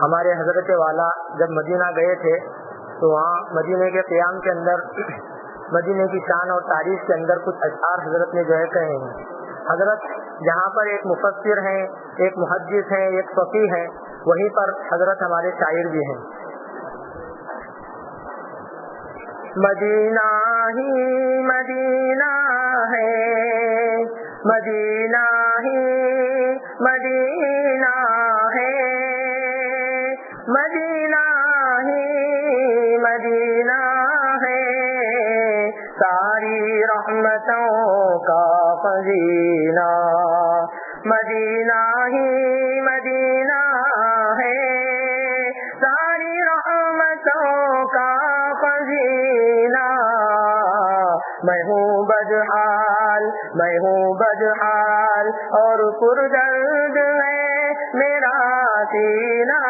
ہمارے حضرت والا جب مدینہ گئے تھے تو وہاں مدینہ کے قیام کے اندر مدینہ کی شان اور تاریخ کے اندر کچھ اشعار حضرت نے جو ہے کہے ہیں. حضرت جہاں پر ایک مفسر ہیں، ایک محدث ہیں، ایک فقیہ ہیں، وہیں پر حضرت ہمارے شاعر بھی ہیں. مدینہ ہی مدینہ ہے، مدینہ ہی مدینہ ہے، مدینہ ہی مدینہ ہے، ساری رحمتوں کا خزینہ. مدینہ ہی مدینہ ہے، ساری رحمتوں کا خزینہ. میں ہوں بدحال، میں ہوں بدحال اور پردرد ہے میرا سینہ.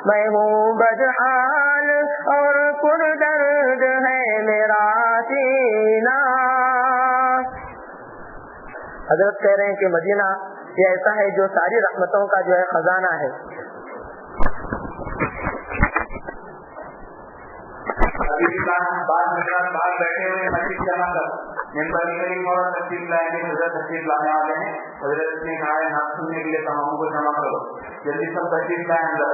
میں ہوں بدحال اور پردرد ہے میرا سینہ. حضرت کہہ رہے ہیں کہ مدینہ یہ ایسا ہے جو ساری رحمتوں کا جو ہے خزانہ ہے. بعد بیٹھے ہوئے مسجد جمع کر ممبر کریم اور تشریف لائے ہیں. حضرت تشریف لانے والے ہیں. حضرت نے کہا ہے نعت سننے کے لیے تمام کو جمع کرو. جلدی سب تشریف لائے اندر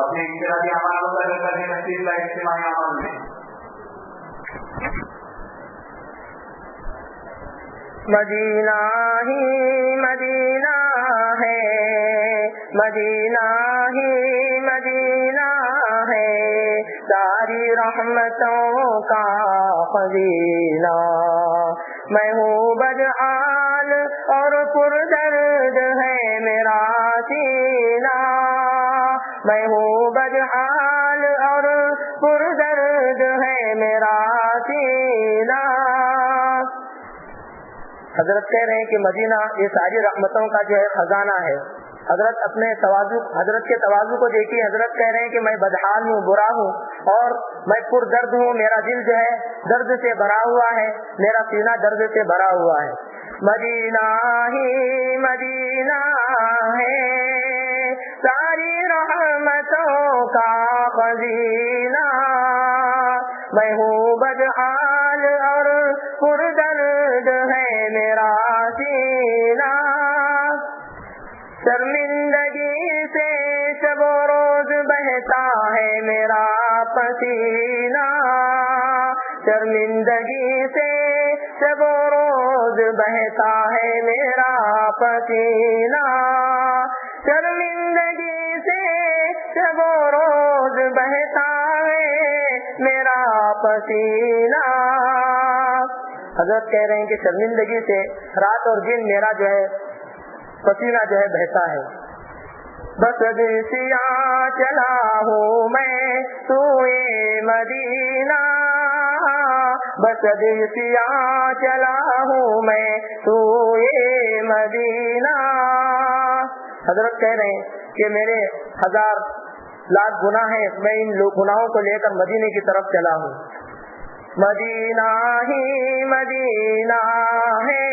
اپنے انفرادی اعمال کو کرنے کر کے تشریف لائے اجتماعی اعمال میں. مدینہ ہی مدینہ ہے، مدینہ ہی مدینہ ہے، ساری رحمتوں کا خزینہ. میں ہوں بدحال اور پردرد ہے میرا سینہ. میں ہوں بدحال اور پردرد ہے میرا سینہ. حضرت کہہ رہے ہیں کہ مدینہ یہ ساری رحمتوں کا جو ہے خزانہ ہے. حضرت اپنے تواضع، حضرت کے تواضع کو دیکھیے. حضرت کہہ رہے ہیں کہ میں بدحال ہوں، برا ہوں اور میں پر درد ہوں. میرا دل جو ہے درد سے بھرا ہوا ہے، میرا سینہ درد سے بھرا ہوا ہے. مدینہ ہی مدینہ ہے، ساری رحمتوں کا خزینہ. میں ہوں بدحال اور پر درد ہے میرا سینہ. شرمندگی سے شب و روز بہتا ہے میرا پسینہ. شرمندگی سے شب و روز بہتا ہے میرا پسینہ. شرمندگی سے شب و روز بہتا ہے میرا پسینہ. حضرت کہہ رہے ہیں کہ شرمندگی سے رات اور دن میرا جو ہے پسینہ جو ہے بہتا ہے. بس سیاہ چلا ہوں میں سوئے مدینہ، بس سیاہ چلا ہوں میں سوئے مدینہ. حضرت کہہ رہے ہیں کہ میرے 1000 لاکھ گناہ ہیں، میں ان گناہوں کو لے کر مدینے کی طرف چلا ہوں. مدینہ ہی مدینہ ہے،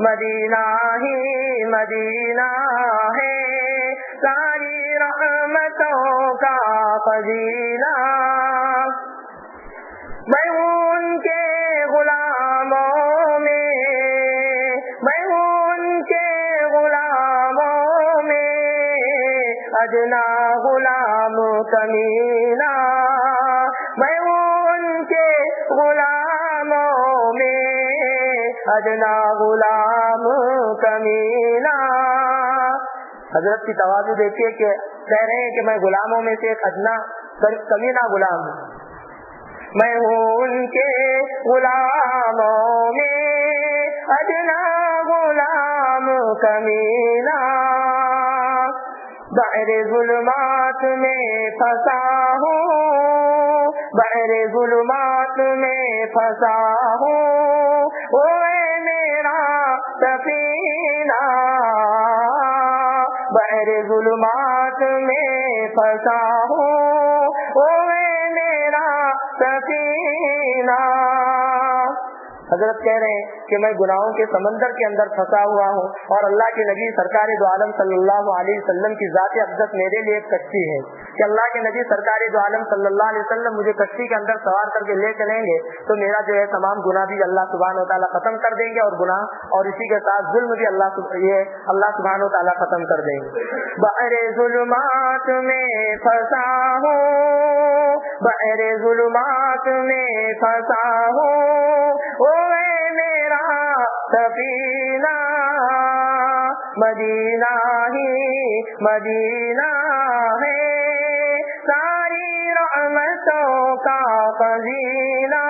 مدینہ ہی مدینہ ہے، ساری رحمتوں کا خزینہ. میں ہوں ان کے غلاموں میں، میں ہوں ان کے غلاموں میں ادنا غلام کمینہ. میں ہوں ان کے غلاموں میں ادنا غلام کمینہ. حضرت کی تواضع دیکھیے کہ کہہ رہے ہیں کہ میں غلاموں میں سے ایک ادنا کمینہ غلام ہوں. میں ہوں ان کے غلاموں میں ادنا غلام کمینہ. بحر ظلمات میں پھنسا ہوں، بحر ظلمات میں پھنسا ہوں، اوے میرا سفینہ. بحر ظلمات میں پھنسا ہوں، اوے میرا سفینہ. حضرت کہہ رہے ہیں کہ میں گناہوں کے سمندر کے اندر پھنسا ہوا ہوں اور اللہ کے نبی سرکار دو عالم صلی اللہ علیہ وسلم کی ذات اقدس میرے لیے ایک کشتی ہے کہ اللہ کے نبی سرکار دو عالم صلی اللہ علیہ وسلم مجھے کشتی کے اندر سوار کر کے لے چلیں گے تو میرا جو ہے تمام گناہ بھی اللہ سبحانہ و تعالیٰ ختم کر دیں گے اور گناہ اور اسی کے ساتھ ظلم بھی اللہ سبحانہ و تعالیٰ ختم کر دیں گے. بحر ظلمات میں پھنسا ہوں, بحر ظلمات میں پھنسا ہوں, میرا سفینہ مدینہ ہی مدینہ ہے, ساری رحمتوں کا خزینہ,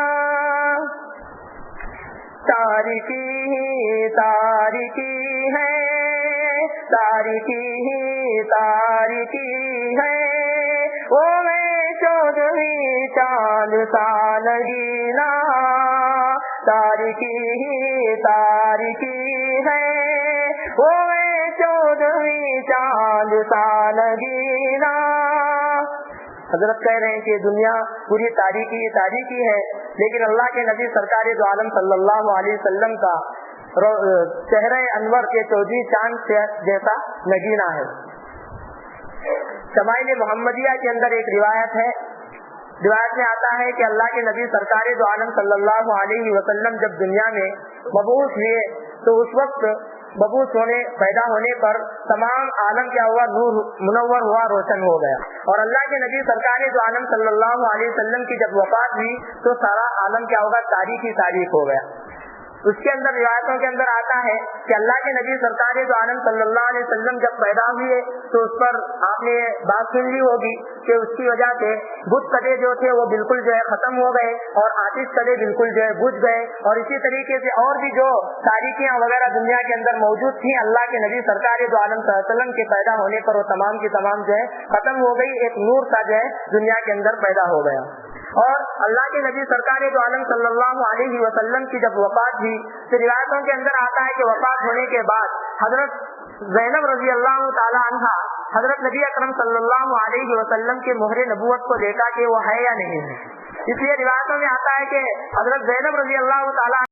تاریکی ہی تاریکی ہے, تاریکی ہی تاریکی ہے, وہ میں 14ویں چاند سا نگینا, تاریکی ہی تاریکی ہے, وہ میں 14ویں چاند سا نگینا. حضرت کہہ رہے ہیں کہ دنیا پوری تاریکی تاریکی ہے, لیکن اللہ کے نبی سرکار دو عالم صلی اللہ علیہ وسلم کا چہرہ انور کے 14ویں چاند جیسا نگینا ہے. شمائل محمدیہ کے اندر ایک روایت ہے, روایت میں آتا ہے کہ اللہ کے نبی سرکار دو عالم صلی اللہ علیہ وسلم جب دنیا میں مبعوث ہوئے تو اس وقت مبعوث ہونے پیدا ہونے پر تمام عالم کیا ہوا, نور منور ہوا, روشن ہو گیا. اور اللہ کے نبی سرکار دو عالم صلی اللہ علیہ وسلم کی جب وفات ہوئی تو سارا عالم کیا ہوگا, تاریخ ہی تاریخ ہو گیا. اس کے اندر روایتوں کے اندر آتا ہے کہ اللہ کے نبی سرکار دو عالم صلی اللہ علیہ وسلم جب پیدا ہوئے تو اس پر آپ نے بات سن لی ہوگی کہ اس کی وجہ سے بت کدے جو تھے وہ بالکل جو ہے ختم ہو گئے اور آتش کدے بالکل جو ہے بجھ گئے, اور اسی طریقے سے اور بھی جو تاریخیاں وغیرہ دنیا کے اندر موجود تھیں اللہ کے نبی سرکار دو عالم صلی اللہ علیہ وسلم کے پیدا ہونے پر وہ تمام کی تمام جو ہے ختم ہو گئی, ایک نور کا جو ہے دنیا کے اندر پیدا ہو گیا. اور اللہ کے نبی سرکار دو عالم صلی اللہ علیہ وسلم کی جب وفات ہوئی تو روایتوں کے اندر آتا ہے کہ وفات ہونے کے بعد حضرت زینب رضی اللہ تعالی عنہا حضرت نبی اکرم صلی اللہ علیہ وسلم کے مہر نبوت کو دیکھا کہ وہ ہے یا نہیں ہے. اس لیے روایتوں میں آتا ہے کہ حضرت زینب رضی اللہ تعالی